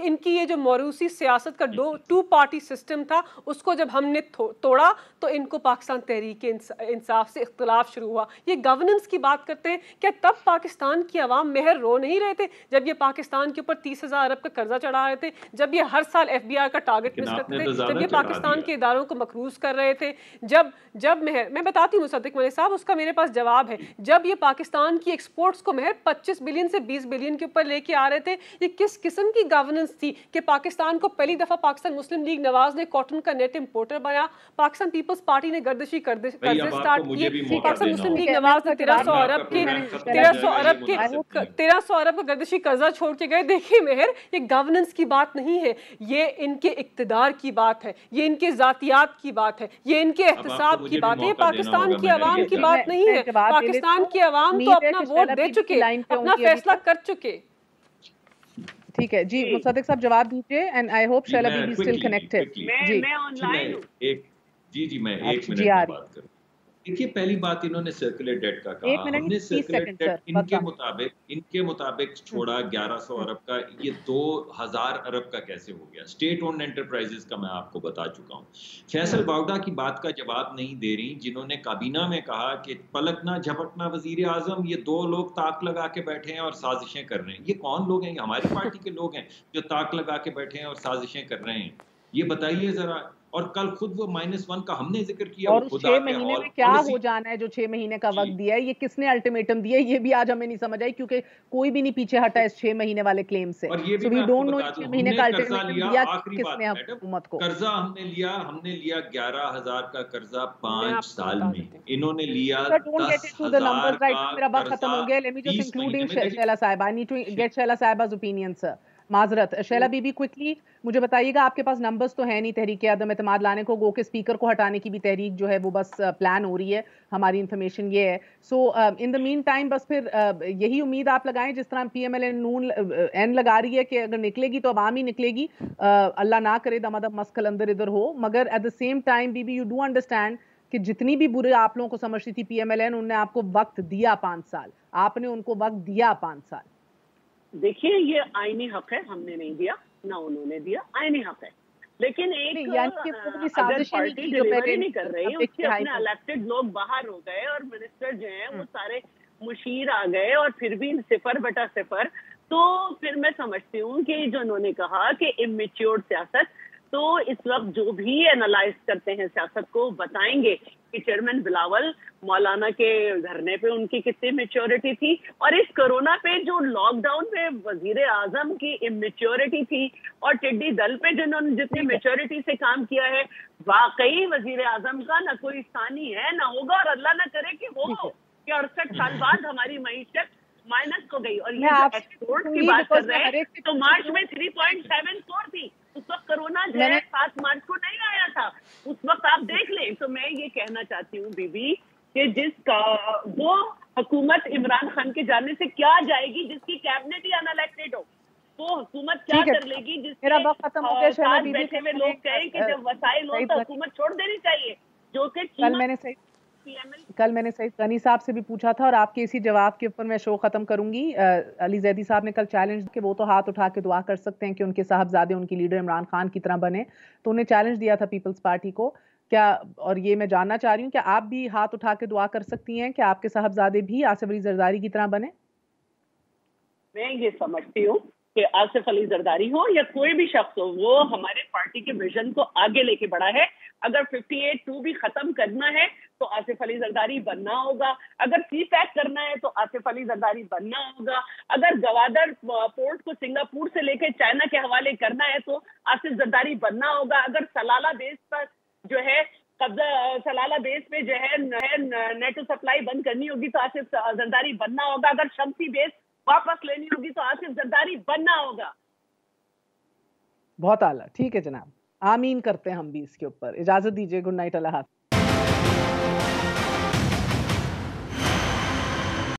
इनकी ये जो मौरूसी सियासत का 2 पार्टी सिस्टम था, उसको जब हमने तोड़ा तो इनको पाकिस्तान तहरीक इंसाफ से इख्तिलाफ शुरू हुआ। ये गवर्नेंस की बात करते हैं, क्या तब पाकिस्तान की अवाम मेहर रो नहीं रहे थे जब ये पाकिस्तान के ऊपर 30,000 अरब का कर्जा चढ़ा रहे थे, जब ये हर साल FBI का टारगेट मिस करते थे, जब ये पाकिस्तान के इदारों को मकरूज कर रहे थे, जब मेहर, मैं बताती हूँ मुसद्दिक मलिक साहब, उसका मेरे पास जवाब है। जब ये पाकिस्तान की एक्सपोर्ट्स को मेहर 25 बिलियन से 20 बिलियन के ऊपर लेके आ रहे थे, ये किस किस्म की गवर्नेंस थी कि पाकिस्तान को पहली दफा पाकिस्तान मुस्लिम लीग नवाज ने कॉटन का नेट इंपोर्टर बनाया, पाकिस्तान पीपल्स पार्टी ने गर्दिशी कर्जे स्टार्ट किए, पाकिस्तान मुस्लिम लीग नवाज ने 1300 अरब का गर्दिशी कर्जा छोड़ के गए। देखिए मेहर, ये गवर्नेंस की बात नहीं है, ये इनके इक्तदार की बात है, ये इनके जातियात की बात है, ये इनके एहतसाब की बात है, पाकिस्तान की अवाम की बात नहीं है। पाकिस्तान की अवाम तो अपना वोट दे चुके, अपना फैसला कर चुके। ठीक है जी, मुसद्दिक साहब जवाब दीजिए, एंड आई होप शैला बीबी स्टिल कनेक्टेड। मैं ऑनलाइन हूं। जी मैं 1 मिनट में बात करूं। देखिए पहली बात, इन्होंने सर्कुलर डेट का कहा, हमने सर्कुलर डेट इनके मुताबिक छोड़ा 1100 अरब का, ये 2000 अरब का कैसे हो गया? स्टेट ओन्ड एंटरप्राइजेस का मैं आपको बता चुका हूँ। फैसल बावडा की बात का जवाब नहीं दे रही, जिन्होंने काबीना में कहा कि पलकना झपकना वजीर आजम, ये 2 लोग ताक लगा के बैठे हैं और साजिशें कर रहे हैं। ये कौन लोग हैं? ये हमारी पार्टी के लोग हैं जो ताक लगा के बैठे हैं और साजिशें कर रहे हैं। ये बताइए जरा। और कल खुद वो -1 का हमने जिक्र किया, और 6 महीने में क्या हो जाना है जो 6 महीने का वक्त दिया है, ये किसने अल्टीमेटम दिया है, ये भी आज हमें नहीं समझ आई, क्योंकि कोई भी नहीं पीछे हटा इस 6 महीने वाले क्लेम से। So we don't know 6 महीने का अल्टीमेटम दिया किसने हुकूमत को। कर्जा हमने लिया 11,000 का कर्जा 5 साल में, इन्होंने लिया 10,000 का। मेरा वक्त खत्म हो गया। Let me just including Shaila साहिबा, I need to get Shaila साहिबा's ओपिनियन सर। माजरत शैला बीबी, क्विकली मुझे बताइएगा, आपके पास नंबर्स तो है नहीं तहरीक अदम एतमाद लाने को, गो के स्पीकर को हटाने की भी तहरीक जो है वो बस प्लान हो रही है, हमारी इन्फॉर्मेशन ये है। सो इन द मीन टाइम बस फिर यही उम्मीद आप लगाएं, जिस तरह PMLN नून एन लगा रही है कि अगर निकलेगी तो अवाम ही निकलेगी, अल्लाह ना करे दमादम मस्कल अंदर इधर हो। मगर एट द सेम टाइम बीबी, यू डू अंडरस्टैंड कि जितनी भी बुरे आप लोगों को समझती थी PMLN, उनने आपको वक्त दिया 5 साल, आपने उनको वक्त दिया 5 साल। देखिए ये आईनी हक है, हमने नहीं दिया ना उन्होंने दिया, आईनी हक है। लेकिन एक अगर पार्टी डिलीवरी नहीं कर रही, उसके अपने इलेक्टेड लोग बाहर हो गए और मिनिस्टर जो हैं वो सारे मुशीर आ गए और फिर भी 0/0, तो फिर मैं समझती हूँ कि जो उन्होंने कहा कि इमेच्योर सियासत, तो इस वक्त जो भी एनालाइज करते हैं सियासत को बताएंगे कि चेयरमैन बिलावल मौलाना के धरने पे उनकी कितनी मेच्योरिटी थी, और इस कोरोना पे जो लॉकडाउन में वजीर आजम की इमेच्योरिटी थी, और टिड्डी दल पे जिन्होंने जितनी मेच्योरिटी से काम किया है, वाकई वजीर आजम का ना कोई सानी है ना होगा, और अल्लाह ना करे कि हो कि 68 साल बाद हमारी मईशत माइनस हो गई। और ये एक्सपोर्ट की बात कर रहे हैं तो मार्च में 3.74 थी, उस वक्त कोरोना जो है 7 मार्च को नहीं आया था, उस वक्त आप देख लें। तो मैं ये कहना चाहती हूँ बीबी कि जिसका वो हुकूमत इमरान खान के जाने से क्या जाएगी, जिसकी कैबिनेट ही अनइलेक्टेड हो, वो हुकूमत क्या कर लेगी, जिसके साथ बैठे हुए लोग कहें कि जब वसाइल हो तो हुकूमत छोड़ देनी चाहिए, जो कि कल मैंने सईद गनी साहब से भी पूछा था, और आपके इसी जवाब के ऊपर मैं शो खत्म करूंगी। अली जैदी साहब ने कल चैलेंज कि वो तो हाथ उठा के दुआ कर सकते हैं कि उनके साहबजादे उनकी लीडर इमरान खान की तरह बने, तो उन्हें चैलेंज दिया था पीपल्स पार्टी को। क्या, और ये मैं जानना चाह रही हूँ कि आप भी हाथ उठा के दुआ कर सकती हैं कि आपके साहबजादे भी आसिफ अली जरदारी की तरह बने? मैं ये समझती हूँ कि आसिफ अली जरदारी हो या कोई भी शख्स हो, वो हमारे पार्टी के विजन को आगे लेके बढ़ा है। अगर 58(2) भी खत्म करना है तो आसिफ अली जरदारी बनना होगा, अगर CPAC करना है तो आसिफ अली जरदारी बनना होगा, अगर गवादर पोर्ट को सिंगापुर से लेकर चाइना के हवाले करना है तो आसिफ जरदारी बनना होगा, अगर सलाला बेस पर जो है कब्जा, सलाला बेस पे जो है नेटो सप्लाई बंद करनी होगी तो आसिफ जरदारी बनना होगा, अगर शमसी बेस वापस लेनी होगी तो आसिफ जरदारी बनना होगा। बहुत आला, ठीक है जनाब, आमीन करते हैं हम भी इसके ऊपर। इजाजत दीजिए, गुड नाइट, अल्लाह हाफ़िज़।